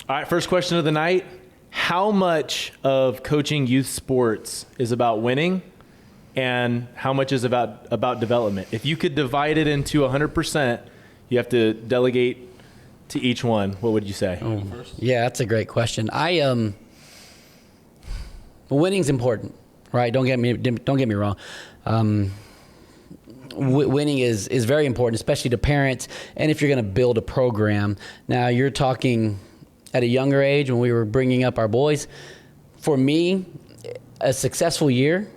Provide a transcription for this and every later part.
All right, first question of the night. How much of coaching youth sports is about winning and how much is about development? If you could divide it into 100%, you have to delegate to each one. What would you say? Yeah, that's a great question. Winning's important, right? Don't get me wrong. Winning is very important, especially to parents, and if you're going to build a program. Now, you're talking at a younger age when we were bringing up our boys. For me, a successful year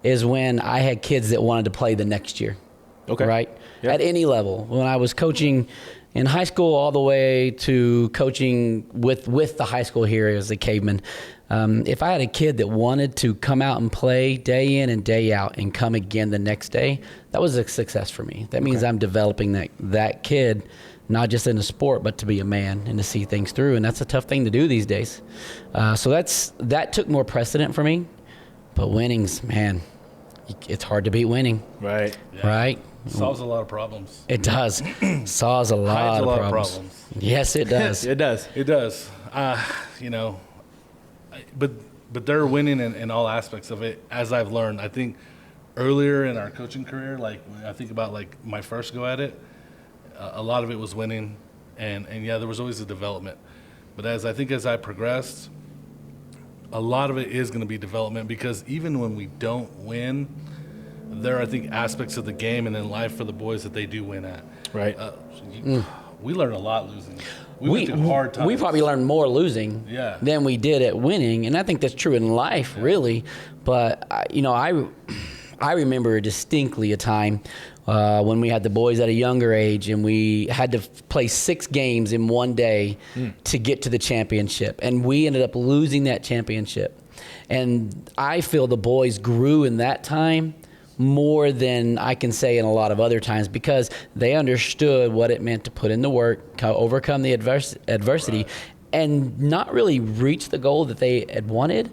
is when I had kids that wanted to play the next year. Okay. Right? Yeah. At any level. When I was coaching in high school all the way to coaching with the high school here as a caveman, if I had a kid that wanted to come out and play day in and day out and come again the next day, that was a success for me. That means I'm developing that kid, not just in the sport, but to be a man and to see things through. And that's a tough thing to do these days. So that took more precedent for me. But winnings, man, it's hard to beat winning. Right. Yeah. Right? Solves a lot of problems. It does. Solves a lot of problems. Yes, it does. It does. It does. But they're winning in all aspects of it, as I've learned. I think earlier in our coaching career, like when I think about like my first go at it, a lot of it was winning, and yeah, there was always a development. But as I progressed, a lot of it is going to be development, because even when we don't win, there are, I think, aspects of the game and in life for the boys that they do win at. Right. We learn a lot losing. We went through hard times. We probably learned more losing Yeah. than we did at winning, and I think that's true in life, really. But I remember distinctly a time when we had the boys at a younger age, and we had to play 6 games in one day to get to the championship, and we ended up losing that championship. And I feel the boys grew in that time more than I can say in a lot of other times, because they understood what it meant to put in the work, overcome the adversity, and not really reach the goal that they had wanted,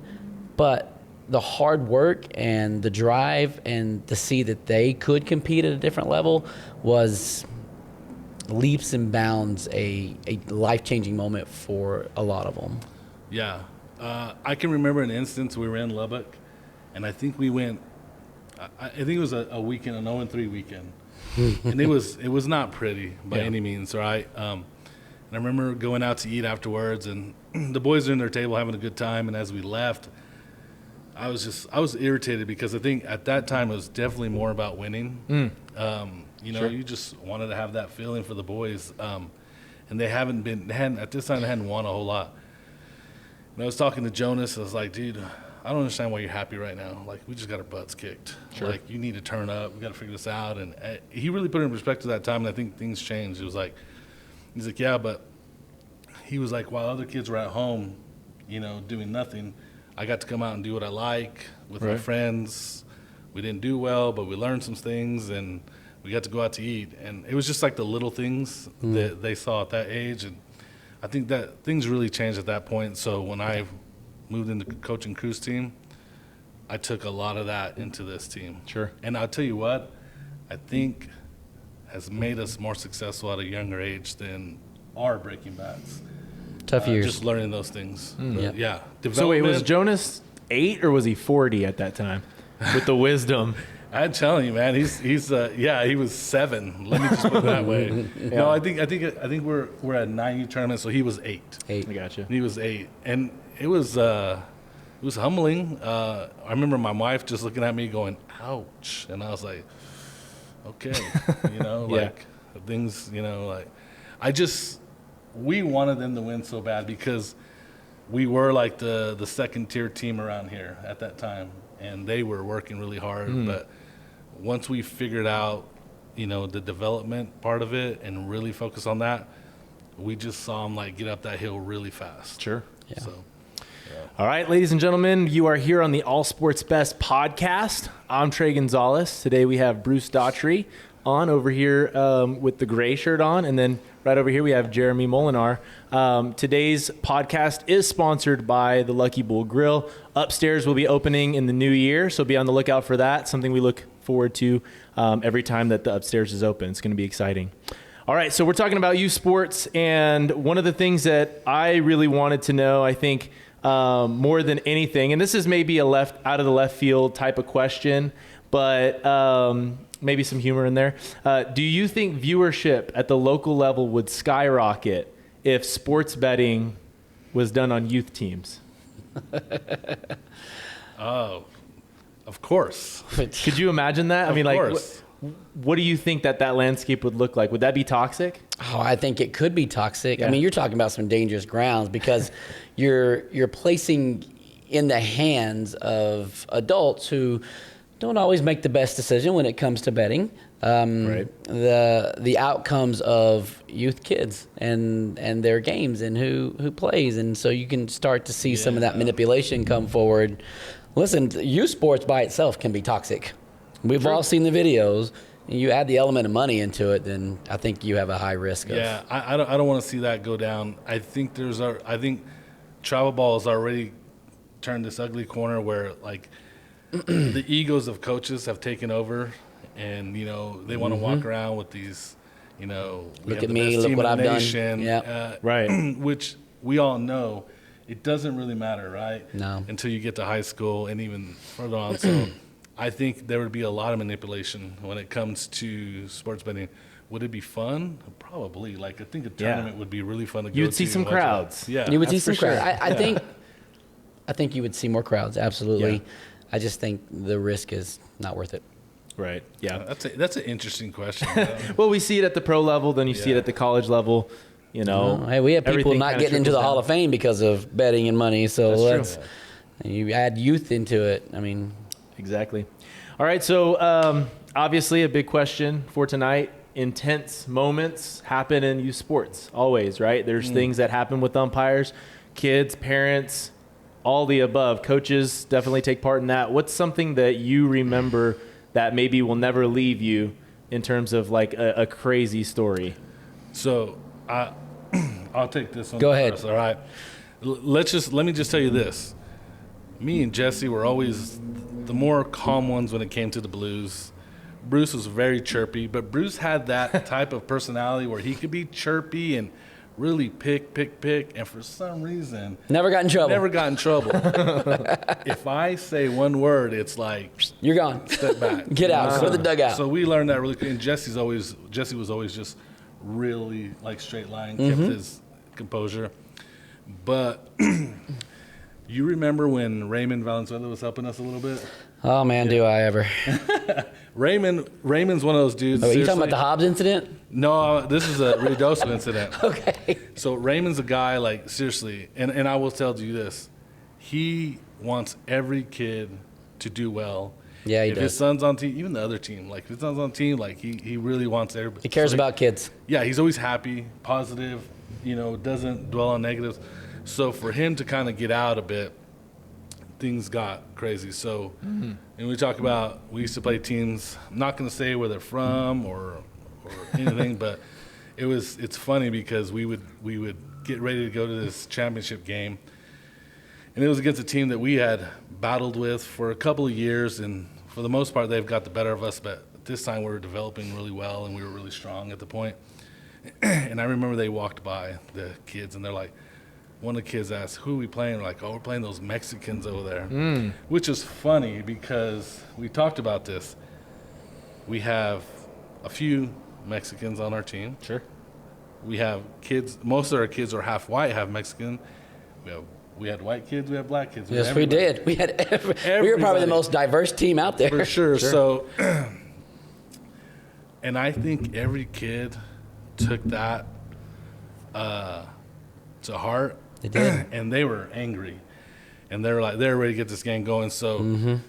but the hard work and the drive and to see that they could compete at a different level was leaps and bounds a life-changing moment for a lot of them. Yeah. I can remember an instance we were in Lubbock, and I think we went, I think it was a weekend, an 0-3 weekend. And it was not pretty by any means, right? And I remember going out to eat afterwards, and the boys are in their table having a good time, and as we left, I was irritated, because I think at that time it was definitely more about winning. You just wanted to have that feeling for the boys. And they at this time they hadn't won a whole lot. And I was talking to Jonas, I was like, dude, I don't understand why you're happy right now. Like, we just got our butts kicked. Sure. Like, you need to turn up. We got to figure this out. And he really put it in perspective that time, and I think things changed. It was like, he's like, yeah, but he was like, while other kids were at home, doing nothing, I got to come out and do what I like with my friends. We didn't do well, but we learned some things, and we got to go out to eat. And it was just like the little things that they saw at that age. And I think that things really changed at that point. So when I moved into coaching Crew's team, I took a lot of that into this team. Sure. And I'll tell you what, I think has made us more successful at a younger age than our breaking bats. Tough years. Just learning those things. Yeah. So wait, was Jonas 8 or was he 40 at that time with the wisdom? I'm telling you, man, he was 7. Let me just put it that way. No, I think we're at 9 tournament, so he was 8. I gotcha. He was 8, and it was humbling. I remember my wife just looking at me going, "Ouch," and I was like, "Okay," things, we wanted them to win so bad, because we were like the second tier team around here at that time, and they were working really hard. But once we figured out, the development part of it and really focus on that, we just saw them like get up that hill really fast. Sure. Yeah. So, All right, ladies and gentlemen, you are here on the All Sports Best podcast. I'm Trey Gonzales. Today we have Bruce Daughtry on over here with the gray shirt on, and then right over here we have Jeremy Molinar. Today's podcast is sponsored by the Lucky Bull Grill. Upstairs will be opening in the new year, so be on the lookout for that. Something we look forward to every time that the upstairs is open. It's going to be exciting. All right, so we're talking about youth sports, and one of the things that I really wanted to know, I think, more than anything, and this is maybe a out of the left field type of question, but maybe some humor in there. Do you think viewership at the local level would skyrocket if sports betting was done on youth teams? Oh, of course. Could you imagine that? I mean, like, what do you think that landscape would look like? Would that be toxic? Oh, I think it could be toxic. Yeah. I mean, you're talking about some dangerous grounds because you're placing in the hands of adults who don't always make the best decision when it comes to betting. Right. The outcomes of youth kids and their games and who plays, and so you can start to see some of that manipulation come forward. Listen, youth sports by itself can be toxic. We've all seen the videos. And you add the element of money into it, then I think you have a high risk. Yeah, I don't want to see that go down. I think travel ball has already turned this ugly corner where like the egos of coaches have taken over, and they want to walk around with these, Look at me, look what I've done. Yeah, right. Which we all know it doesn't really matter, right? No. Until you get to high school and even further on. So I think there would be a lot of manipulation when it comes to sports betting. Would it be fun? Probably. Like, I think a tournament would be really fun to go to. You would see some crowds. Yeah. you would see That's some for sure. crowds. I think you would see more crowds. Absolutely. Yeah. I just think the risk is not worth it. Right. Yeah. That's an interesting question. Well, we see it at the pro level, then you see it Yeah. at the college level. Hey, we have people everything not kinda getting into the trickles Hall down. of Fame because of betting and money. So That's true. and you add youth into it. I mean, Exactly. All right. So obviously, a big question for tonight. Intense moments happen in youth sports always, right? There's things that happen with umpires, kids, parents, all the above. Coaches definitely take part in that. What's something that you remember that maybe will never leave you in terms of like a crazy story? So I'll take this one. Go ahead. First, all right. Let me just tell you this. Me and Jesse were always the more calm ones when it came to the Blues. Bruce was very chirpy, but Bruce had that type of personality where he could be chirpy and really pick, and for some reason never got in trouble. never got in trouble. If I say one word, it's like You're gone. step back. Get out. Go to the dugout. So we learned that really quick. And Jesse was always just really like straight line, kept his composure. But you remember when Raymond Valenzuela was helping us a little bit? Oh man, do I ever? Raymond's one of those dudes. Oh, are you talking about seriously. the Hobbs incident? No, this is a Ruidoso incident. Okay. So Raymond's a guy, like, seriously, and I will tell you this. He wants every kid to do well. Yeah, he if does. his son's on team, even the other team, like, if his son's on team, like, he really wants everybody. He cares So about kids. Yeah, he's always happy, positive, doesn't dwell on negatives. So for him to kind of get out a bit, things got crazy. So, and we talk about, we used to play teams, I'm not going to say where they're from or anything, but it's funny because we would get ready to go to this championship game, and it was against a team that we had battled with for a couple of years, and for the most part they've got the better of us, but this time we were developing really well and we were really strong at the point. And I remember they walked by, the kids, and they're like, one of the kids asked, who are we playing? We're like, oh, we're playing those Mexicans over there. Which is funny because we talked about this. We have a few Mexicans on our team. Sure. We have kids. Most of our kids are half white, half Mexican. We had white kids. We had black kids. Yes, we did. We had we were probably the most diverse team out there. For sure. So, and I think every kid took that to heart. They did. And they were angry, and they're ready to get this game going. So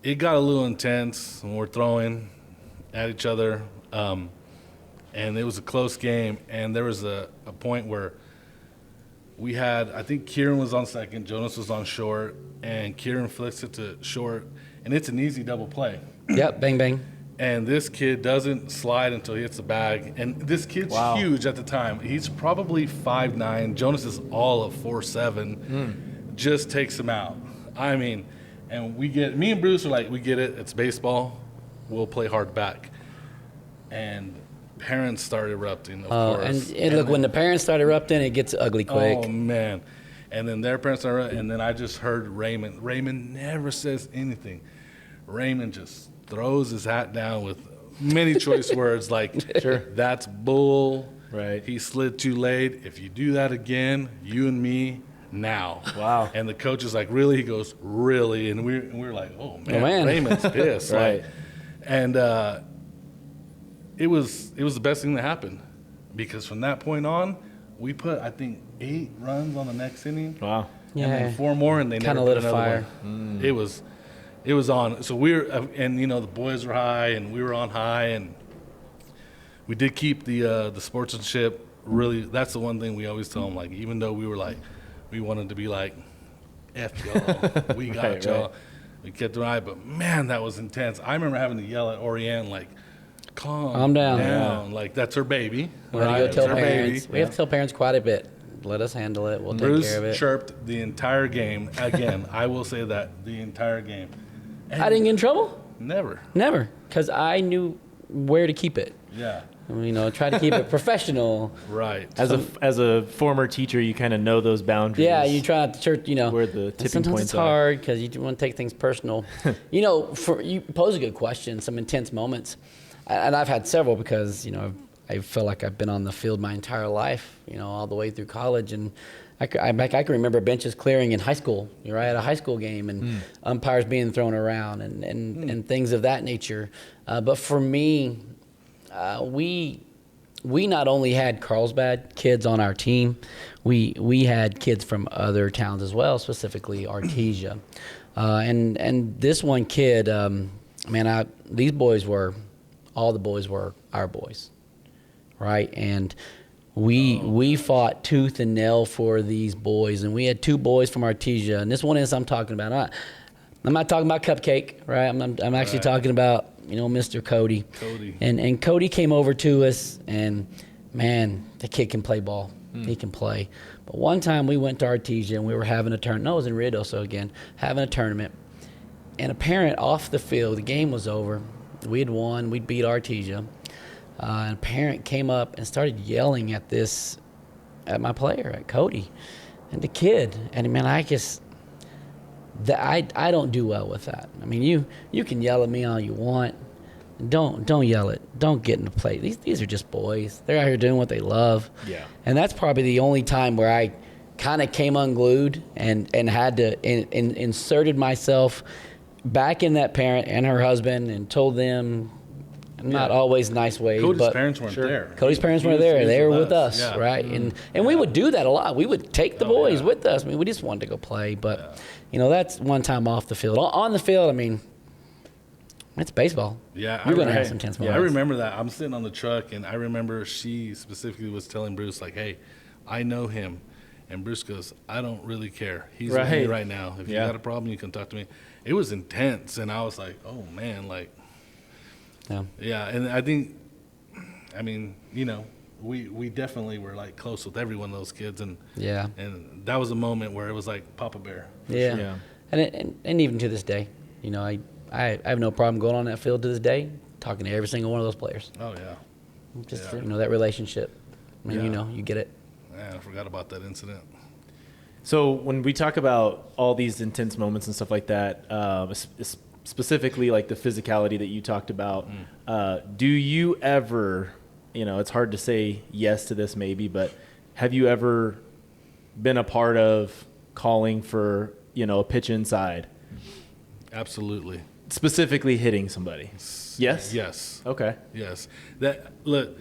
it got a little intense when we're throwing at each other. And it was a close game, and there was a point where we had, I think Kieran was on second, Jonas was on short, and Kieran flicks it to short, and it's an easy double play. Yep, bang, bang. And this kid doesn't slide until he hits the bag. And this kid's huge at the time. He's probably 5'9". Jonas is all of 4'7". Just takes him out. I mean, and me and Bruce are like, we get it. It's baseball. We'll play hard back. And parents start erupting, of course. And look, when the parents start erupting, it gets ugly quick. Oh, man. And then their parents are, and then I just heard Raymond. Raymond never says anything. Raymond just throws his hat down with many choice words like, Sure. That's bull. Right. He slid too late. If you do that again, you and me, now. Wow. And the coach is like, really? He goes, really? And we're like, oh, man. Man. Raymond's pissed. Right. And it was the best thing that happened, because from that point on, we put, I think, 8 runs on the next inning. Wow. And then 4 more, and they Kinda never lit put a another fire. one. It was on. So we were, and you know, the boys were high, and we were on high, and we did keep the sportsmanship. Really, that's the one thing we always tell them. Like, even though we were like, we wanted to be like, F y'all, we got Right, y'all. right. We kept an eye, but man, that was intense. I remember having to yell at Orianne, like, calm down. Yeah. Like, that's her baby. We have to right? go It's tell her parents. baby. We have to tell parents quite a bit. Let us handle it. We'll take Bruce care of it. chirped the entire game. Again, I will say that, the entire game. And I didn't get in trouble? Never. Never, because I knew where to keep it. Yeah. You know, try to keep it professional. Right. As a former teacher, you kind of know those boundaries. Yeah, you try not to church, you know. Where the and tipping sometimes points it's are. hard because you want to take things personal. You know, you pose a good question, some intense moments. And I've had several because, you know, I feel like I've been on the field my entire life, you know, all the way through college. And I can remember benches clearing in high school, right, at a high school game, and umpires being thrown around and things of that nature. But for me, we not only had Carlsbad kids on our team, we had kids from other towns as well, specifically Artesia. And this one kid, these boys were, all the boys were our boys, right? And we fought tooth and nail for these boys, and we had 2 boys from Artesia, and this one is I'm talking about. I'm not talking about Cupcake, right? I'm actually talking about, you know, Mr. Cody. And Cody came over to us, and man, the kid can play ball. He can play. But one time we went to Artesia, and we were having a tournament. No, it was in Ruidoso again, having a tournament. And a parent off the field, the game was over. We had won. We'd beat Artesia. And a parent came up and started yelling at my player, at Cody, and the kid. And man, I don't do well with that. I mean, you can yell at me all you want. Don't yell it. Don't get in the play. These are just boys. They're out here doing what they love. Yeah. And that's probably the only time where I kind of came unglued and had to inserted myself back in that parent and her husband and told them, not always nice ways, Cody's but parents weren't there. Cody's parents weren't there. They were with us, Yeah. right? And we would do that a lot. We would take the boys with us. I mean, we just wanted to go play. But, you know, that's one time off the field. On the field, I mean, it's baseball. Yeah. You're going to have some tense moments. I remember that. I'm sitting on the truck, and I remember she specifically was telling Bruce, like, hey, I know him. And Bruce goes, I don't really care. He's with me right now. If you got a problem, you can talk to me. It was intense, and I was like, oh, man, like, yeah, and I think, I mean, you know, we definitely were like close with every one of those kids, and that was a moment where it was like Papa Bear. Yeah, sure. And even to this day, you know, I have no problem going on that field to this day, talking to every single one of those players. Oh yeah, just you know, that relationship. I mean, you know, you get it. Man, I forgot about that incident. So when we talk about all these intense moments and stuff like that, specifically like the physicality that you talked about, do you ever, you know, it's hard to say yes to this maybe, but have you ever been a part of calling for, you know, a pitch inside? Absolutely. Specifically hitting somebody? Yes? Yes. Okay. Yes. Look,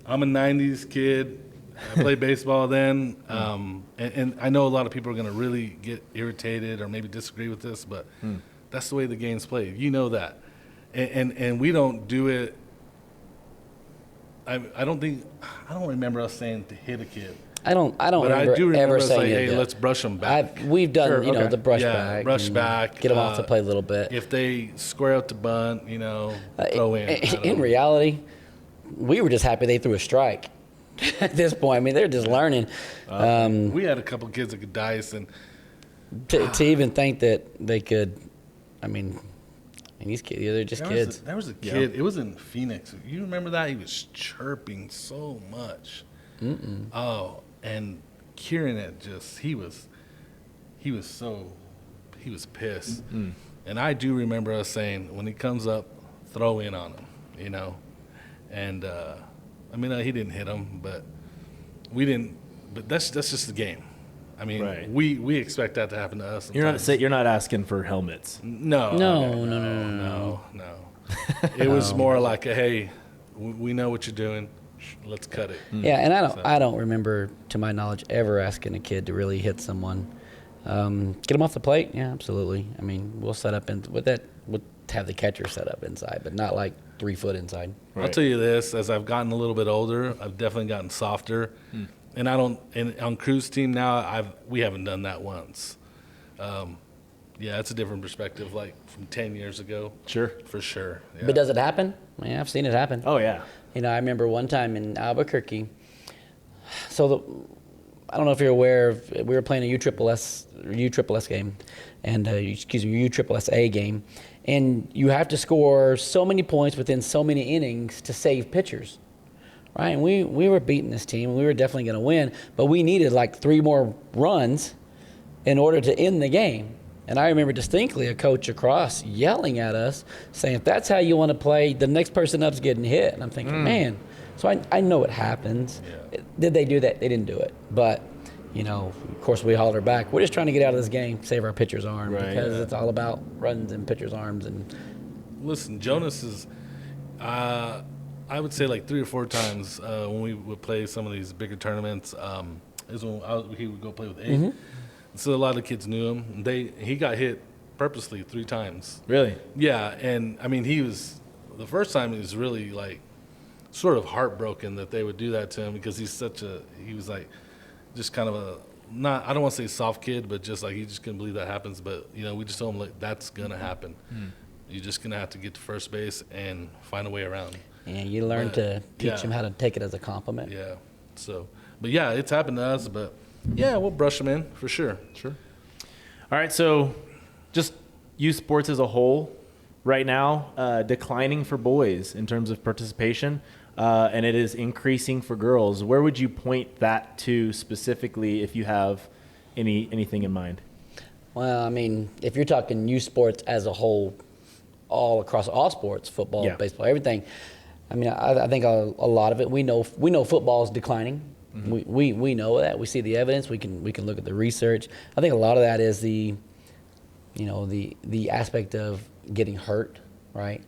I'm a 90s kid. I played baseball then, and I know a lot of people are going to really get irritated or maybe disagree with this, but that's the way the game's played. You know that, and we don't do it. I don't remember us saying to hit a kid. I don't But remember I do remember ever us saying like, it. hey, let's brush them back. We've done, Sure, you know, okay. the brush Yeah, back. brush and back, Get them off to play a little bit. If they square out the bunt, you know, throw in. In reality, we were just happy they threw a strike. At this point, I mean, they're just learning. We had a couple kids that could dice, and To even think that they could, I mean, And these kids, they're just There kids. there was a kid. It was in Phoenix. You remember that? He was chirping so much. Oh, and Kieran he was pissed. And I do remember us saying, when he comes up, throw in on him, you know. And I mean, he didn't hit him, but we didn't. But that's just the game. I mean, Right. we expect that to happen to us. You're not asking for helmets. No. It was more like, hey, we know what you're doing. Let's cut it. Yeah, and I don't remember, to my knowledge, ever asking a kid to really hit someone. Get them off the plate? Yeah, absolutely. I mean, we'll set up we'll have the catcher set up inside, but not like 3 foot inside. I'll tell you this: as I've gotten a little bit older, I've definitely gotten softer. And on Crew's team now, we haven't done that once. Yeah, it's a different perspective, like from 10 years ago. Sure. For sure. Yeah. But does it happen? Yeah, I've seen it happen. Oh, yeah. You know, I remember one time in Albuquerque. I don't know if you're aware of, we were playing a USSS game, and USSA game, and you have to score so many points within so many innings to save pitchers, right? And we were beating this team, and we were definitely going to win, but we needed like 3 more runs in order to end the game. And I remember distinctly a coach across yelling at us, saying, if that's how you want to play, the next person up's getting hit. And I'm thinking, man, so I know it happens. Yeah. Did they do that? They didn't do it. But, you know, of course, we hollered back. We're just trying to get out of this game, save our pitcher's arm, because it's all about runs and pitcher's arms. And listen, Jonas is, I would say like 3 or 4 times when we would play some of these bigger tournaments, is when he would go play with 8. So a lot of kids knew him. He got hit purposely 3 times. Really? Yeah, and I mean, the first time he was really like sort of heartbroken that they would do that to him, because he was like just kind of I don't want to say soft kid, but just like he just couldn't believe that happens. But, you know, we just told him, like, that's going to happen. You're just going to have to get to first base and find a way around. and you learn to teach them how to take it as a compliment. Yeah. So, but yeah, it's happened to us, but yeah, we'll brush them in for sure. Sure. All right. So just youth sports as a whole right now, declining for boys in terms of participation, and it is increasing for girls. Where would you point that to specifically if you have anything in mind? Well, I mean, if you're talking youth sports as a whole, all across all sports, football, baseball, everything, I mean, I think a lot of it, we know football is declining. Mm-hmm. We know that. We see the evidence. We can look at the research. I think a lot of that is the aspect of getting hurt, right?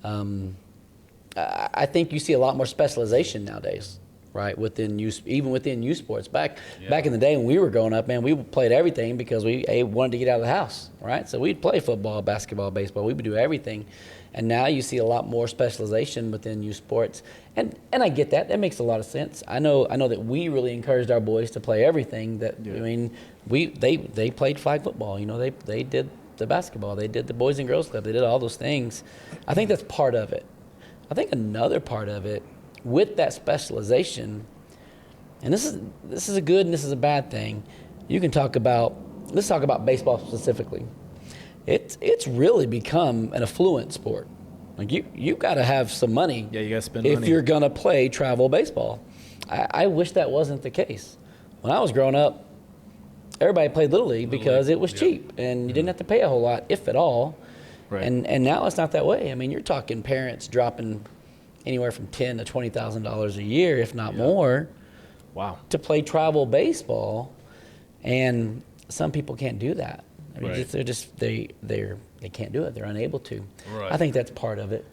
I think you see a lot more specialization nowadays, right? Even within youth sports. Back in the day when we were growing up, man, we played everything because we wanted to get out of the house, right? So we'd play football, basketball, baseball. We would do everything. And now you see a lot more specialization within youth sports. And I get that. That makes a lot of sense. I know that we really encouraged our boys to play everything. I mean, they played flag football. You know, they did the basketball. They did the Boys and Girls Club. They did all those things. I think that's part of it. I think another part of it, with that specialization, and this is a good and this is a bad thing. Let's talk about baseball specifically. It's really become an affluent sport. Like you got to have some money. Yeah, you got to spend if money. you're gonna play travel baseball. I wish that wasn't the case. When I was growing up, everybody played Little League because it was cheap and you didn't have to pay a whole lot, if at all. Right. And now it's not that way. I mean, you're talking parents dropping anywhere from $10,000 to $20,000 a year, if not more. Wow. To play travel baseball, and some people can't do that. I mean, they can't do it. They're unable to. Right. I think that's part of it.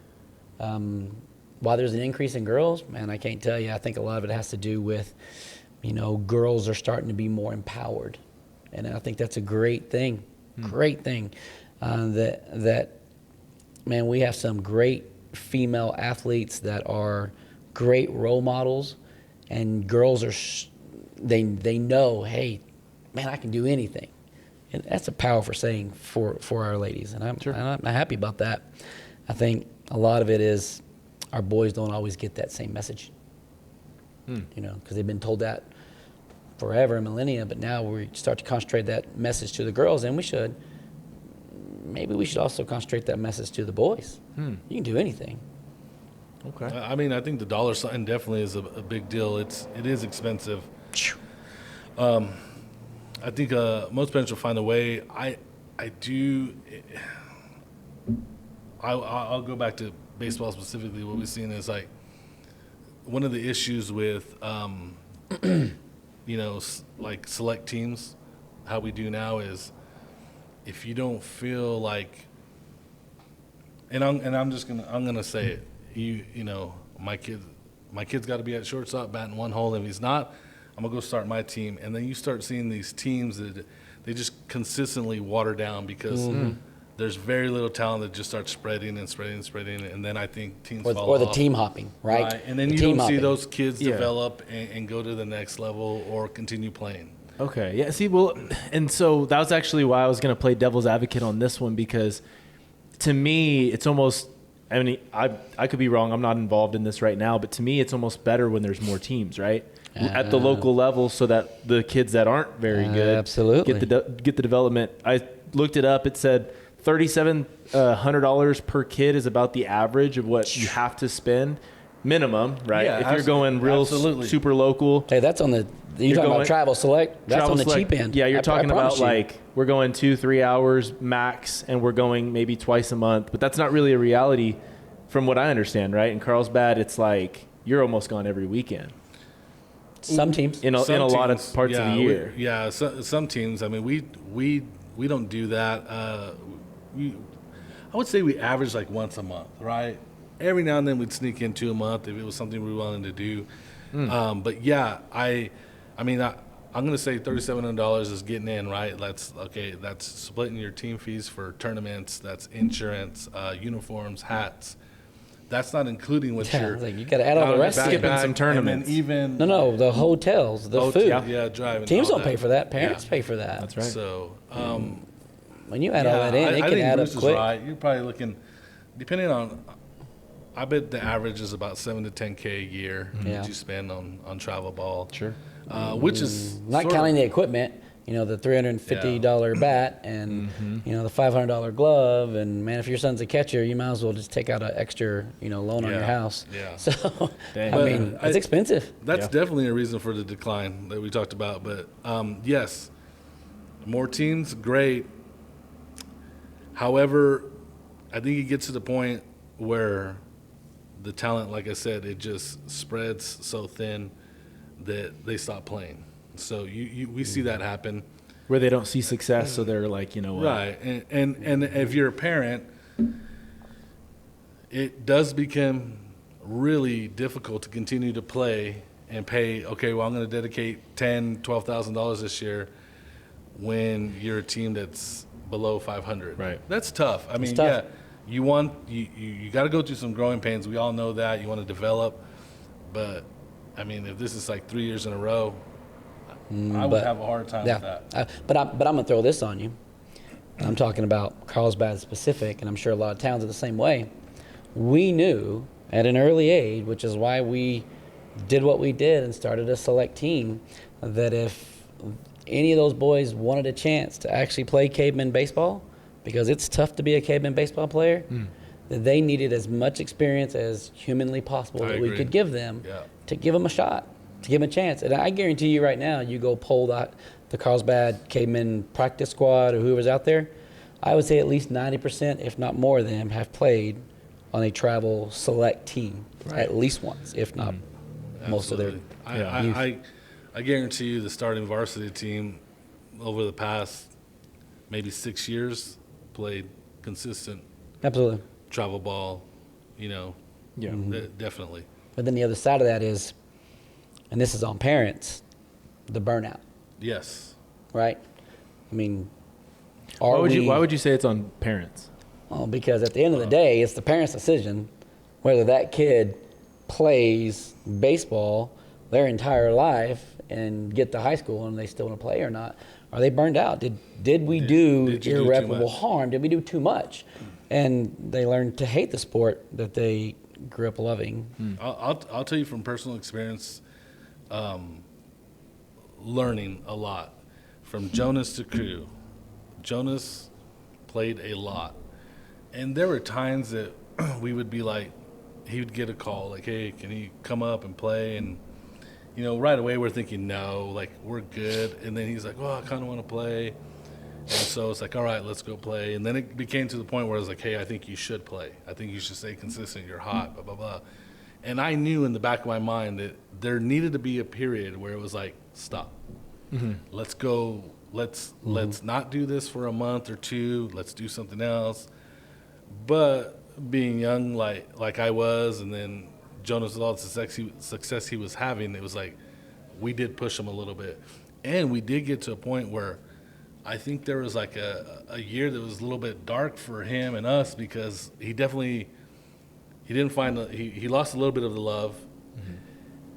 While there's an increase in girls, man, I can't tell you. I think a lot of it has to do with, girls are starting to be more empowered, and I think that's a great thing. Great thing. That man, we have some great female athletes that are great role models, and girls they know, hey, man, I can do anything. And that's a powerful saying for our ladies, and I'm happy about that. I think a lot of it is our boys don't always get that same message, because they've been told that forever, millennia, but now we start to concentrate that message to the girls, and we should. maybe we should also concentrate that message to the boys. You can do anything. Okay. I mean, I think the dollar sign definitely is a big deal. It is expensive. I think most parents will find a way. I'll go back to baseball specifically. What we've seen is like one of the issues with, like select teams. How we do now is if you don't feel like, and I'm gonna say it. My kid's got to be at shortstop batting one hole. If he's not, I'm gonna go start my team. And then you start seeing these teams that they just consistently water down because there's very little talent that just starts spreading, and then I think teams fall or the off. team hopping, right? And then The you team don't see hopping. those kids develop and go to the next level or continue playing. Okay. Yeah. See, well, and so that was actually why I was going to play devil's advocate on this one, because to me, it's almost, I mean, I could be wrong. I'm not involved in this right now, but to me, it's almost better when there's more teams, right? At the local level, so that the kids that aren't very good Absolutely. get the development. I looked it up. It said $3,700 per kid is about the average of what you have to spend minimum, right? Yeah, if you're going real super local. Hey, that's on the. You're talking about travel select. That's Travel on the select, cheap end. Yeah, you're I talking about promise you. like we're going 2-3 hours max, and we're going maybe twice a month. But that's not really a reality, from what I understand, right? In Carlsbad, it's like you're almost gone every weekend Some teams. in a lot of teams, parts of the year. Some teams. I mean, we don't do that. I would say we average like once a month, right? Every now and then we'd sneak in 2 a month if it was something we were willing to do. But yeah, I'm going to say $3,700 is getting in, right? That's splitting your team fees for tournaments. That's insurance, uniforms, hats. That's not including what you're. Like you got to add all the rest. Skipping some tournaments. And then even No, the hotels, the food. driving. Teams all don't pay for that. Parents Yeah. pay for that. That's right. So When you add all that in, it I can think add up Bruce is quick. right. You're probably looking, depending on. I bet the average is about $7,000 to $10,000 a year that you spend on travel ball. Sure. Which is Not counting the equipment, the $350 bat and the $500 glove. And man, if your son's a catcher, you might as well just take out an extra loan on your house. Yeah. So Dang. I mean, it's expensive. That's definitely a reason for the decline that we talked about. But yes, more teams, great. However, I think it gets to the point where the talent, like I said, it just spreads so thin that they stop playing. So we see that happen. Where they don't see success, so they're like, you know what? Right. And if you're a parent, it does become really difficult to continue to play and pay, okay, well, I'm going to dedicate $10,000, $12,000 this year when you're a team that's below 500. Right. That's tough. I mean, tough. you got to go through some growing pains. We all know that. You want to develop. But, I mean, if this is like 3 years in a row, I would have a hard time with that. But I'm going to throw this on you. I'm talking about Carlsbad specific, and I'm sure a lot of towns are the same way. We knew at an early age, which is why we did what we did and started a select team, that if any of those boys wanted a chance to actually play caveman baseball, because it's tough to be a caveman baseball player, that they needed as much experience as humanly possible that we could give them to give them a shot, to give them a chance. And I guarantee you right now, you go poll the Carlsbad caveman practice squad or whoever's out there, I would say at least 90%, if not more of them, have played on a travel select team at least once, if not most of their youth. I guarantee you the starting varsity team over the past maybe 6 years played consistent Absolutely. travel ball, definitely. But then the other side of that is, and this is on parents, the burnout, Yes. right? I mean, Why would you say it's on parents? Well, because at the end of the day, it's the parent's decision whether that kid plays baseball their entire life and get to high school and they still want to play or not. Are they burned out? Did we do irreparable harm? Did we do too much? And they learn to hate the sport that they grew up loving. I'll tell you from personal experience, learning a lot from Jonas to Crew. Jonas played a lot. And there were times that we would be like, he would get a call like, hey, can you come up and play? And, you know, right away we're thinking, no, like, we're good. And then he's like, well, I kind of want to play. And so it's like, all right, let's go play. And then it became to the point where I was like, hey, I think you should play. I think you should stay consistent. You're hot, blah, blah, blah. And I knew in the back of my mind that there needed to be a period where it was like, stop. Let's go. Let's not do this for a month or two. Let's do something else. But being young, like I was, and then Jonas with all the success he was having, it was like we did push him a little bit. And we did get to a point where I think there was like a year that was a little bit dark for him and us because he didn't find he lost a little bit of the love.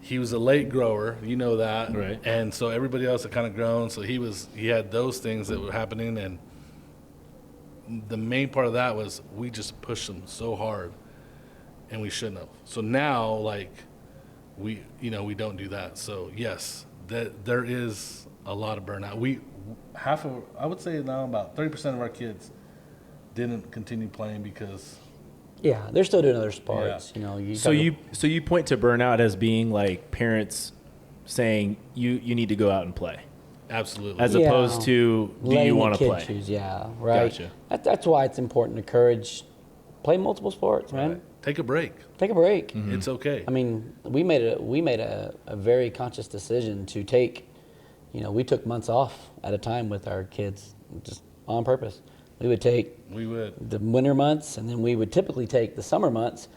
He was a late grower, you know that, right? And so everybody else had kind of grown, so he had those things that were happening, and the main part of that was we just pushed him so hard, and we shouldn't have. So now, like, we don't do that. So yes, there is a lot of burnout. I would say now about 30% of our kids didn't continue playing because. Yeah, they're still doing other sports. Yeah. You know, So you point to burnout as being like parents saying you need to go out and play, Absolutely. as opposed to do you want to play? Choose, yeah, right. Gotcha. That's why it's important to encourage play multiple sports, man. Right. Take a break. Take a break. It's okay. I mean, we made a very conscious decision to take, we took months off at a time with our kids, just on purpose. We would the winter months, and then we would typically take the summer months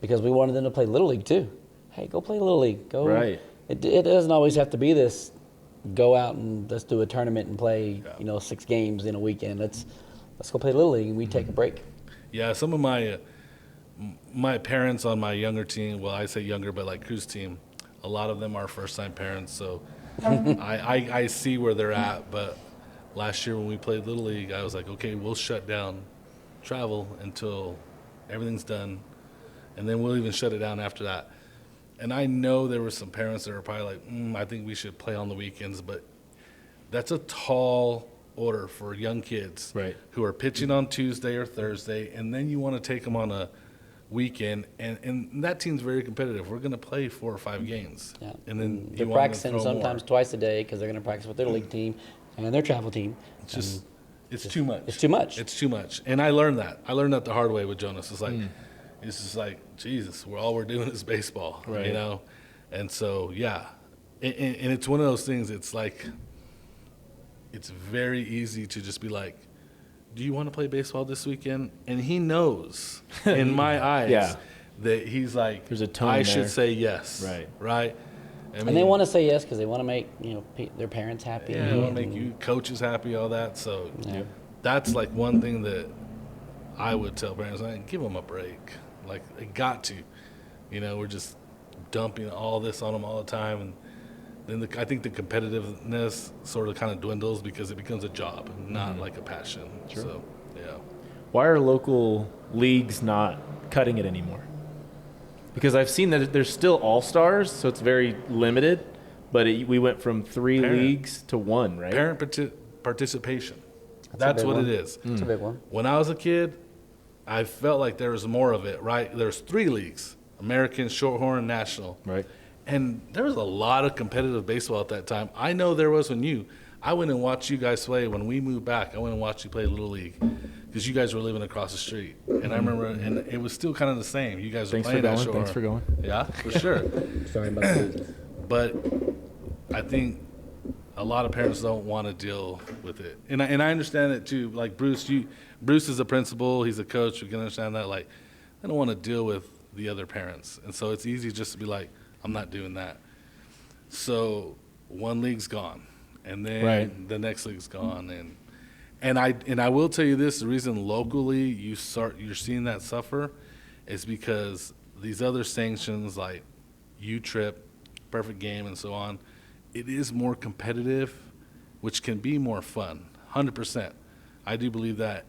because we wanted them to play Little League too. Hey, go play Little League. Go. Right. It doesn't always have to be this. Go out and let's do a tournament and play, 6 games in a weekend. Let's go play Little League, and we take a break. Yeah, some of my parents on my younger team, well, I say younger, but like Crew's team, a lot of them are first-time parents, so I see where they're at. But last year when we played Little League, I was like, okay, we'll shut down travel until everything's done, and then we'll even shut it down after that. And I know there were some parents that were probably like, I think we should play on the weekends, but that's a tall order for young kids who are pitching on Tuesday or Thursday, and then you want to take them on a weekend, and that team's very competitive. We're going to play 4 or 5 games. Yeah. And then they're practicing sometimes twice a day because they're going to practice with their league team and their travel team. It's too much. It's too much. It's too much. And I learned that. I learned that the hard way with Jonas. It's just like, Jesus, all we're doing is baseball, right. And so, yeah. And it's one of those things, it's like, it's very easy to just be like, do you want to play baseball this weekend? And he knows, in my eyes, that he's like, there's a tone I there. should say yes. Right? I mean, and they want to say yes because they want to make their parents happy. Yeah, they want to make you coaches happy, all that. So that's like one thing that I would tell parents, like, give them a break. Like, they got to. We're just dumping all this on them all the time. And then I think the competitiveness sort of kind of dwindles because it becomes a job, not like a passion. Sure. So, yeah. Why are local leagues not cutting it anymore? Because I've seen that there's still all-stars, so it's very limited, but we went from 3 leagues to 1, right? Parent participation. That's what it is. It's a big one. When I was a kid, I felt like there was more of it, right? There's 3 leagues, American, Shorthorn, National. Right. And there was a lot of competitive baseball at that time. I know there was I went and watched you guys play. When we moved back, I went and watched you play Little League because you guys were living across the street. And I remember, and it was still kind of the same. You guys were playing at Shorthorn. Thanks for going. Yeah, for sure. Sorry about that. But I think a lot of parents don't want to deal with it. And I understand it too. Like Bruce is a principal, he's a coach, we can understand that. Like, they don't want to deal with the other parents. And so it's easy just to be like, I'm not doing that. So one league's gone, and then the next league's gone, and I will tell you this: the reason locally you're seeing that suffer is because these other sanctions like U-Trip, Perfect Game, and so on, it is more competitive, which can be more fun. 100%, I do believe that,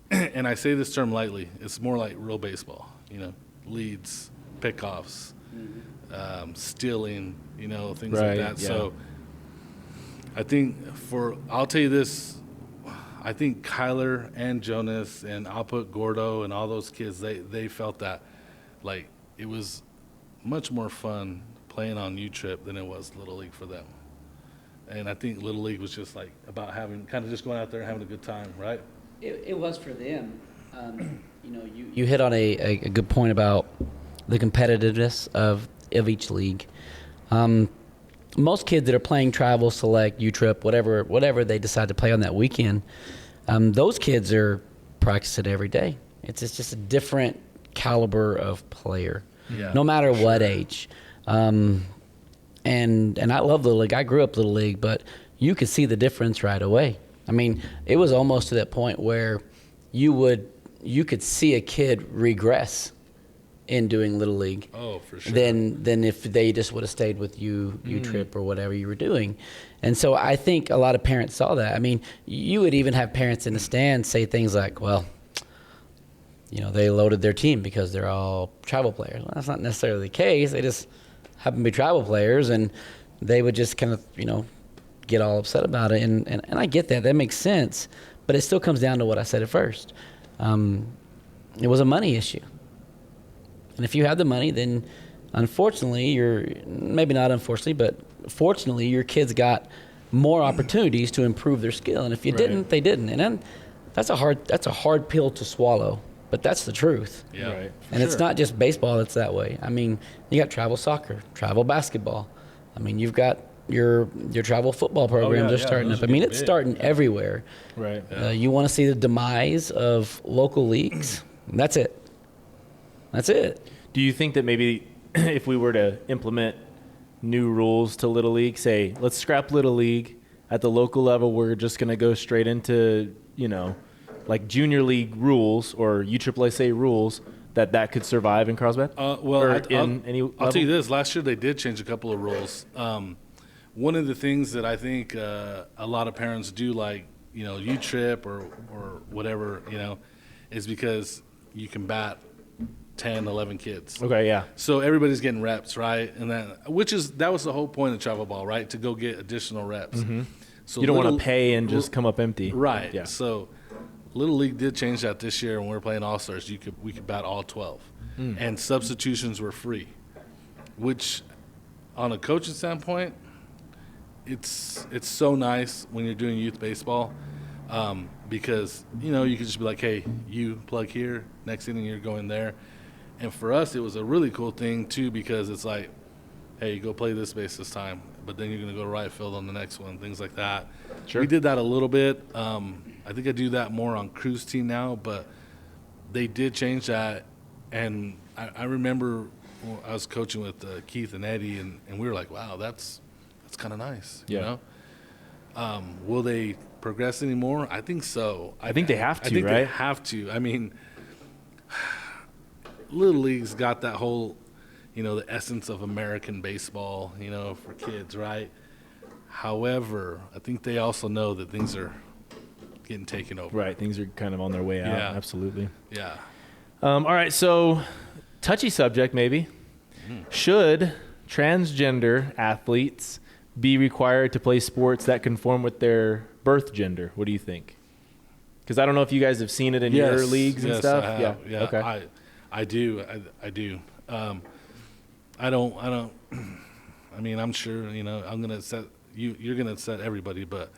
and I say this term lightly. It's more like real baseball, leads, pickoffs. Stealing, things like that. Yeah. So I think I'll tell you this, I think Kyler and Jonas, and I'll put Gordo and all those kids, they felt that like it was much more fun playing on U-Trip than it was Little League for them. And I think Little League was just like about having, kind of just going out there and having a good time, right? It was for them. You hit on a good point about the competitiveness of each league. Most kids that are playing travel, select, U-Trip, whatever they decide to play on that weekend, those kids are practicing every day. It's just a different caliber of player, no matter what age. And I love Little League. I grew up Little League, but you could see the difference right away. I mean, it was almost to that point where you could see a kid regress in doing Little League. Oh, for sure. Than if they just would have stayed with U-Trip or whatever you were doing. And so I think a lot of parents saw that. I mean, you would even have parents in the stands say things like, well, they loaded their team because they're all travel players. Well, that's not necessarily the case. They just happen to be travel players, and they would just kind of, get all upset about it. And I get that. That makes sense. But it still comes down to what I said at first. It was a money issue. And if you have the money, then unfortunately, maybe not unfortunately, but fortunately, your kids got more opportunities to improve their skill. And if you didn't, they didn't. And then that's a hard pill to swallow. But that's the truth. Yeah. Right. And it's not just baseball that's that way. I mean, you got travel soccer, travel basketball. I mean, you've got your travel football programs are starting up. I mean, it's starting everywhere. Right. You want to see the demise of local leagues? That's it. That's it. Do you think that maybe if we were to implement new rules to Little League, say, let's scrap Little League at the local level, we're just going to go straight into, like Junior League rules or USSSA rules, that could survive in Carlsbad? I'll tell you this. Last year they did change a couple of rules. One of the things that I think a lot of parents do, like, U-Trip or whatever, is because you can bat 10, 11 kids. Okay, yeah. So everybody's getting reps, right? And that was the whole point of travel ball, right? To go get additional reps. Mm-hmm. So you don't want to pay and just come up empty. Right. Yeah. So Little League did change that this year when we were playing All-Stars. We could bat all 12. And substitutions were free, which on a coaching standpoint, it's so nice when you're doing youth baseball, because you can just be like, hey, you plug here, next inning you're going there. And for us, it was a really cool thing too, because it's like, hey, go play this base this time, but then you're going to go to right field on the next one, things like that. Sure. We did that a little bit. I think I do that more on Crew's team now, but they did change that. And I remember I was coaching with Keith and Eddie, and we were like, wow, that's kind of nice. Yeah. Will they progress anymore? I think so. I think they have to, I think right? they have to. I mean, Little League's got that whole, the essence of American baseball, for kids, right? However, I think they also know that things are getting taken over. Right, things are kind of on their way out. Yeah. Absolutely. Yeah. All right, so touchy subject maybe. Should transgender athletes be required to play sports that conform with their birth gender? What do you think? Because I don't know if you guys have seen it in your leagues and stuff. I have. Yeah. Okay. I do. I do. I don't. I mean, I'm sure. I'm gonna set you. You're gonna set everybody, but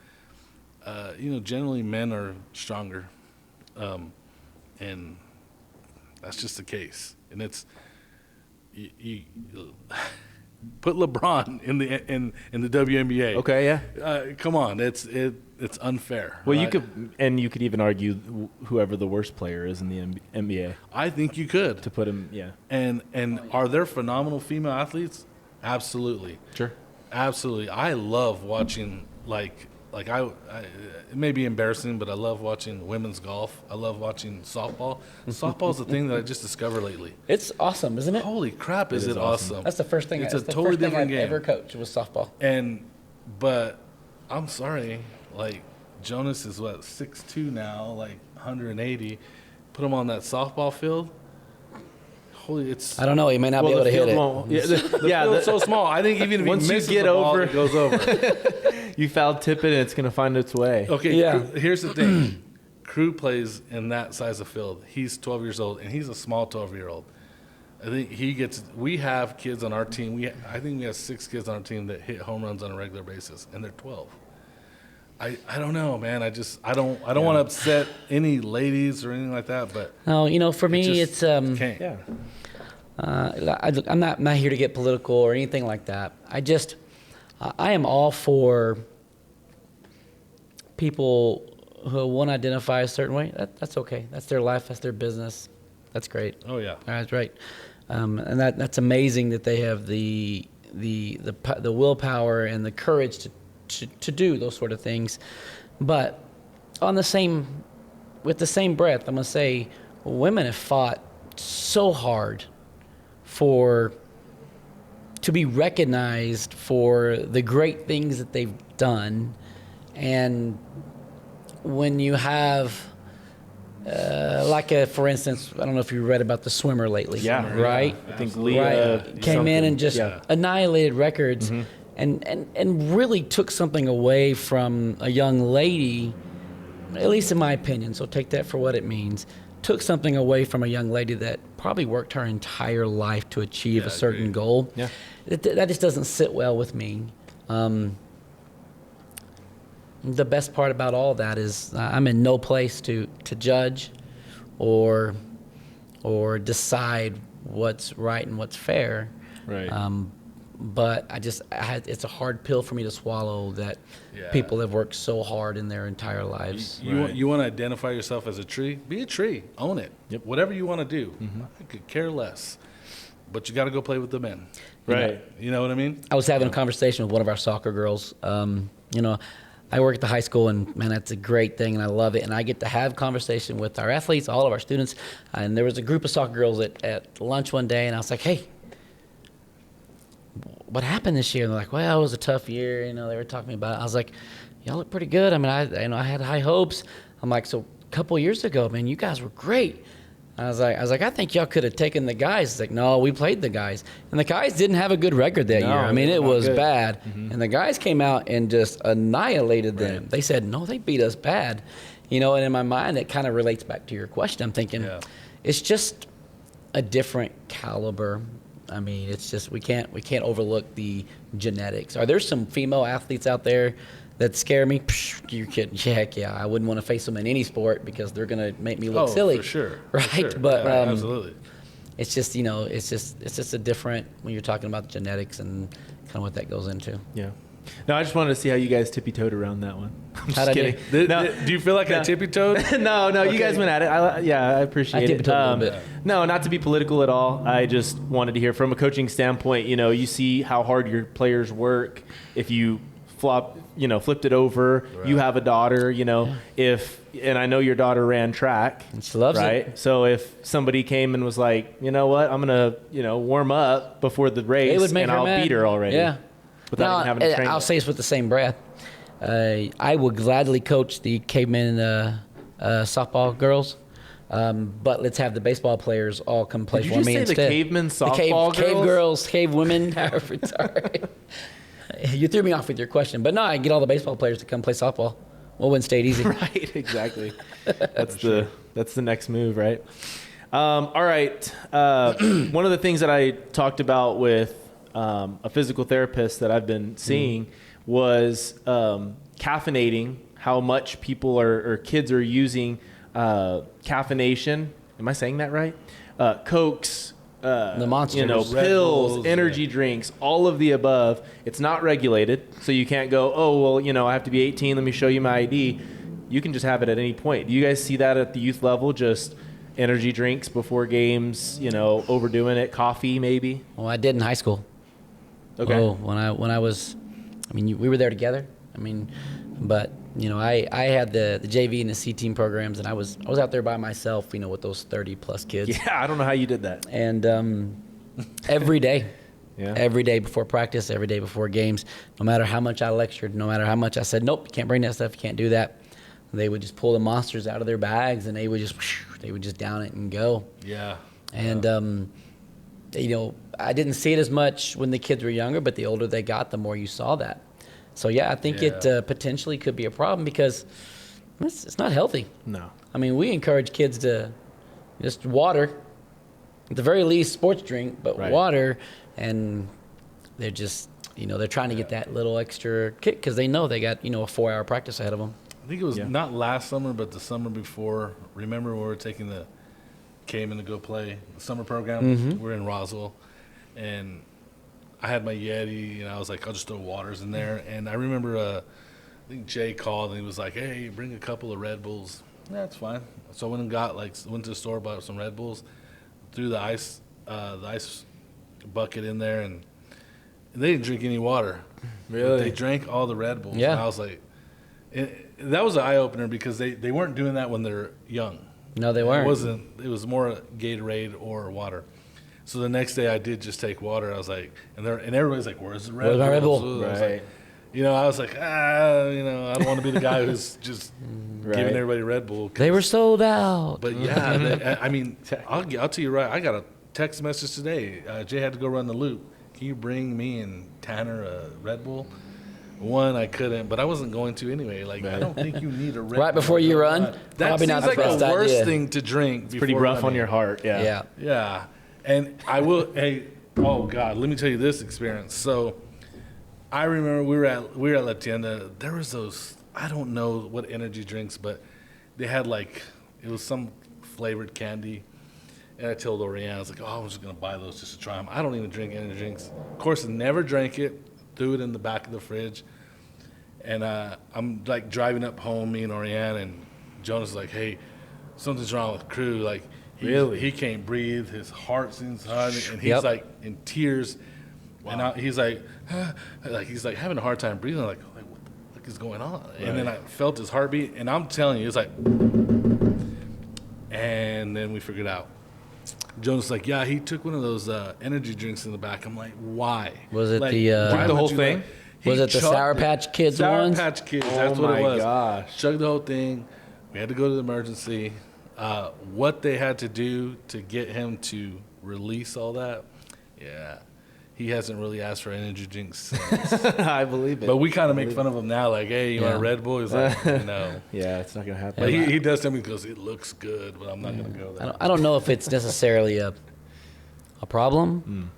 generally men are stronger, and that's just the case. And it's you put LeBron in the WNBA. Okay, yeah. Come on, it's unfair. Well, right? you could even argue whoever the worst player is in the NBA I think you could to put him. Yeah. And are there phenomenal female athletes? Absolutely. Sure. Absolutely. I love watching it may be embarrassing, but I love watching women's golf. I love watching softball. Softball's a thing that I just discovered lately. It's awesome, isn't it? Holy crap, is it awesome. That's the first thing. It's that's a the totally first thing different I've game. ever coached was softball. But I'm sorry, Jonas is 6'2" now, 180. Put him on that softball field. Holy, it's. I don't know. He may not be able to hit it. The field's so small. I think even if once he misses you get the ball, over, it goes over. You foul tip it and it's going to find its way. Okay, Yeah. Here's the thing. Crew plays in that size of field. He's 12 years old, and he's a small 12-year-old. I think we have kids on our team. I think we have 6 kids on our team that hit home runs on a regular basis, and they're 12. I don't know, man. I don't want to upset any ladies or anything like that, but No, for me, it's can't. Yeah. I'm not here to get political or anything like that. I am all for people who want to identify a certain way. That's okay. That's their life. That's their business. That's great. Oh yeah, That's right. And that's amazing that they have the willpower and the courage to do those sort of things. But with the same breath, I'm gonna say women have fought so hard to be recognized for the great things that they've done. And when you have, for instance, I don't know if you read about the swimmer lately. Yeah. Right? I think Right. Came in and just Yeah. annihilated records and really took something away from a young lady, at least in my opinion, so take that for what it means. Took something away from a young lady that probably worked her entire life to achieve a certain goal. Yeah. That just doesn't sit well with me. The best part about all that is I'm in no place to judge or decide what's right and what's fair. Right. But it's a hard pill for me to swallow that people have worked so hard in their entire lives. You want to identify yourself as a tree? Be a tree. Own it. Yep. Whatever you want to do. I could care less. But you got to go play with the men. Right. You know what I mean? I was having a conversation with one of our soccer girls. I work at the high school, and man, that's a great thing, and I love it. And I get to have conversation with our athletes, all of our students. And there was a group of soccer girls at lunch one day, and I was like, "Hey, what happened this year?" And they're like, "Well, it was a tough year." They were talking about it. I was like, "Y'all look pretty good." I mean, I had high hopes. I'm like, "So a couple years ago, man, you guys were great." I was like, "I think y'all could have taken the guys." It's like, "No, we played the guys." And the guys didn't have a good record that year. I mean, it was good. bad. And the guys came out and just annihilated them. They said, "No, they beat us bad." And in my mind, it kind of relates back to your question. I'm thinking, it's just a different caliber. I mean, it's just we can't overlook the genetics. Are there some female athletes out there that scare me? Psh, you're kidding. Heck yeah. I wouldn't want to face them in any sport because they're going to make me look silly. For sure. Right? For sure. But absolutely. it's just, it's just a different when you're talking about genetics and kind of what that goes into. Yeah. No, I just wanted to see how you guys tippy-toed around that one. I'm just How'd I do? kidding. Do you feel like I tippy-toed? No, Okay. you guys went at it. I appreciate it. tippy-toed a little bit. No, not to be political at all. I just wanted to hear from a coaching standpoint, you see how hard your players work. If you flipped it over, you have a daughter, and I know your daughter ran track. And she loves right? it. So if somebody came and was like, you know what, I'm going to, warm up before the race and I'll beat her already. Yeah. Without even having to train I'll her. say this with the same breath. I would gladly coach the cavemen softball girls, but let's have the baseball players all come play Did for you just me say instead. the cavemen softball girls? Cave girls, cave women. Sorry. You threw me off with your question. But no, I get all the baseball players to come play softball. We'll win state easy. Right, exactly. That's the next move, right? All right. One of the things that I talked about with a physical therapist that I've been seeing was caffeinating, how much people or kids are using caffeination. Am I saying that right? Cokes, The monsters. Red pills, Bulls, energy drinks, all of the above. It's not regulated, so you can't go, oh, well, I have to be 18, let me show you my ID. You can just have it at any point. Do you guys see that at the youth level, just energy drinks before games, overdoing it, coffee maybe? Well, I did in high school. Okay. Oh, when I was, we were there together. But I had the JV and the C team programs, and I was out there by myself, with those 30 plus kids. Yeah, I don't know how you did that. And every day, Yeah. every day before practice, every day before games, no matter how much I lectured, no matter how much I said, nope, you can't bring that stuff, you can't do that, they would just pull the monsters out of their bags, and they would just down it and go. Yeah. And I didn't see it as much when the kids were younger, but the older they got, the more you saw that. So yeah, I think it potentially could be a problem because it's not healthy. No. I mean, we encourage kids to just water, at the very least, sports drink, but water, and they're just, they're trying to get that little extra kick because they know they got, a 4-hour practice ahead of them. I think it was not last summer, but the summer before. Remember when we were taking came in to go play the summer program? Mm-hmm. We're in Roswell, and I had my Yeti, and I was like, I'll just throw waters in there. And I remember, I think Jay called, and he was like, hey, bring a couple of Red Bulls. Yeah, that's fine. So I went and went to the store, bought some Red Bulls, threw the ice bucket in there, and they didn't drink any water. Really? But they drank all the Red Bulls. Yeah. And I was like, that was an eye-opener because they weren't doing that when they're young. No, they weren't. It was more Gatorade or water. So the next day I did just take water. I was like, and everybody's like, where's the Red Bull? Where's my Red Bull? So I was Right. like, I was like, I don't want to be the guy who's just giving everybody Red Bull. They were sold out. But yeah, I'll tell you right. I got a text message today. Jay had to go run the loop. Can you bring me and Tanner a Red Bull? One, I couldn't, but I wasn't going to anyway. Like, I don't think you need a Red Bull. Right before you run? That Probably seems not the like best the worst idea. thing to drink. It's pretty rough on your heart. Yeah. Yeah. Yeah. And I will, oh God, let me tell you this experience. So I remember we were at La Tienda. There was those, I don't know what energy drinks, but they had it was some flavored candy. And I told Oriana, I was like, oh, I'm just going to buy those just to try them. I don't even drink energy drinks. Of course, I never drank it, threw it in the back of the fridge. And I'm driving up home, me and Oriana, and Jonas is like, hey, something's wrong with crew. Really? He can't breathe. His heart seems hard, and he's in tears. Wow. And he's like having a hard time breathing. Like what the fuck is going on? Right. And then I felt his heartbeat, and I'm telling you, it's like, and then we figured out. Jonas like, yeah, he took one of those energy drinks in the back. I'm like, why? Was it why the would whole you thing? Was it the Sour Patch Kids ones? Sour Patch Kids, Oh that's what it was. my gosh. Chugged the whole thing. We had to go to the emergency. What they had to do to get him to release all that, he hasn't really asked for energy drinks since. I believe it. But we kind of make fun of him now, like, hey, you want a Red Bull? He's like, no. Yeah, it's not going to happen. But he does tell me, he goes, it looks good, but I'm not going to go there. I don't know if it's necessarily a problem,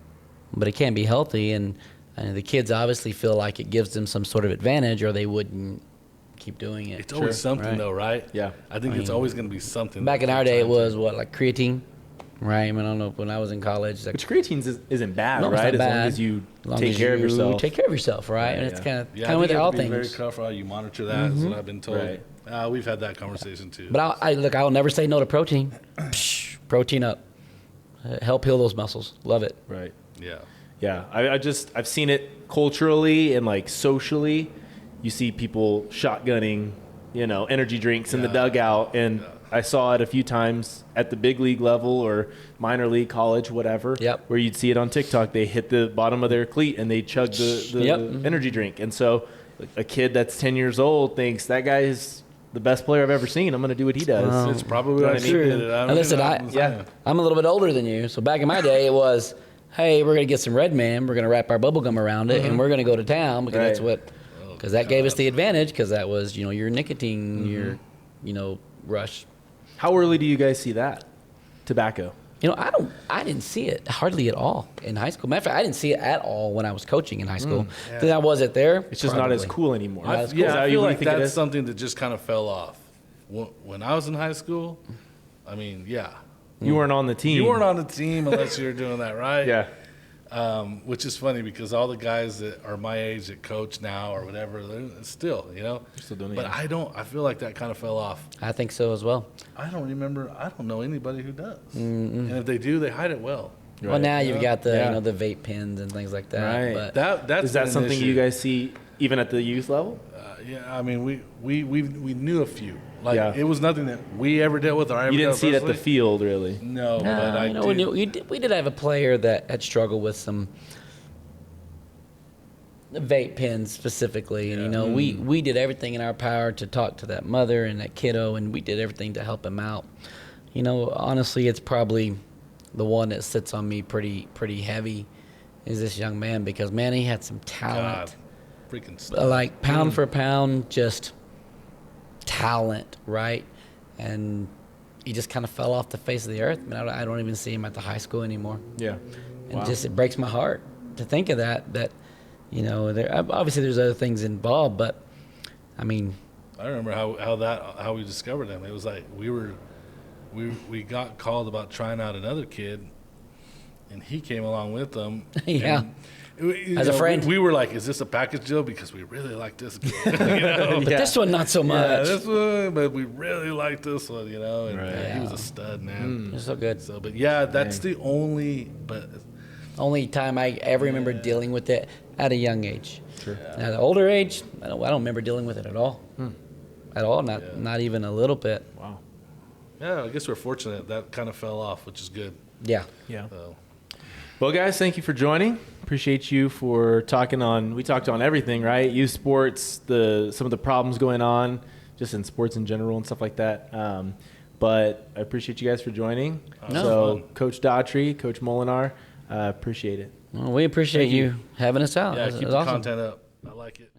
but it can be healthy, and the kids obviously feel like it gives them some sort of advantage, or they wouldn't keep doing it. It's always something, though, right? Yeah. I think it's always going to be something. Back in our day, it was like creatine, right? I mean, I don't know, when I was in college. Which creatine isn't bad, No, it's right? not As long bad. as you Long take as care of you yourself. Take care of yourself, right? And it's kind of I with think all you have to be things. very careful how you monitor that, is what I've been told. Right. We've had that conversation, too. But I'll never say no to protein. Protein up. Help heal those muscles. Love it. Right. Yeah. Yeah, I've seen it culturally and socially. You see people shotgunning, energy drinks in the dugout, and I saw it a few times at the big league level or minor league, college, whatever. Yep. Where you'd see it on TikTok. They hit the bottom of their cleat and they chug the energy drink, and so a kid that's 10 years old thinks that guy is the best player I've ever seen. I'm going to do what he does. It's probably what I True. did it. Now listen, I'm a little bit older than you, so back in my day, it was, hey, we're going to get some Red Man, we're going to wrap our bubble gum around it, and we're going to go to town because that's what, because that gave us the advantage, because that was, your nicotine, your, rush. How early do you guys see that? Tobacco. I didn't see it hardly at all in high school. Matter of fact, I didn't see it at all when I was coaching in high school. Then was it there? It's just not as cool anymore. I Is that feel what like you think it that's is? something that just kind of fell off. When I was in high school, I mean, You weren't on the team. you weren't on the team unless you were doing that, right? Yeah. Which is funny because all the guys that are my age that coach now or whatever, they're still, still doing it, But yeah. I feel like that kind of fell off. I think so as well. I don't know anybody who does. And if they do, they hide it well. Well, now you've got the Yeah. the vape pens and things like that. Right. But That's Is that an something issue. you guys see even at the youth level? I mean, we knew a few. Yeah. It was nothing that we ever dealt with or I ever You didn't dealt see it at the personally. field, really. No, but no, I did. we did have a player that had struggled with some vape pens specifically, and we did everything in our power to talk to that mother and that kiddo, and we did everything to help him out. Honestly, it's probably the one that sits on me pretty heavy is this young man, because man, he had some talent. freaking stud. Like pound for pound, just talent, right? And he just kind of fell off the face of the earth. I mean, I don't even see him at the high school anymore. Yeah. And just it breaks my heart to think of that. You know, obviously there's other things involved, but I mean, I remember how we discovered him. It was like we got called about trying out another kid, and he came along with them. Yeah. And, As a friend. we were like, "Is this a package deal?" Because we really like this kid, you know. But this one not so Yeah, much. this one, but we really like this one, you know. And Right. he was a stud, man. It's so good. So, but yeah, that's the only. But Only time I ever remember dealing with it at a young age. Sure. At an older age, I don't remember dealing with it at all. At all, not even a little bit. Wow. yeah, I guess we're fortunate that kind of fell off, which is good. Yeah. Yeah. So. Well, guys, thank you for joining. Appreciate you for talking on. We talked on everything, right? Youth sports, some of the problems going on, just in sports in general and stuff like that. But I appreciate you guys for joining. No. So, Fun. Coach Daughtry, Coach Molinar, appreciate it. Well, we appreciate you having us out. Yeah, That's keep the awesome. content up. I like it.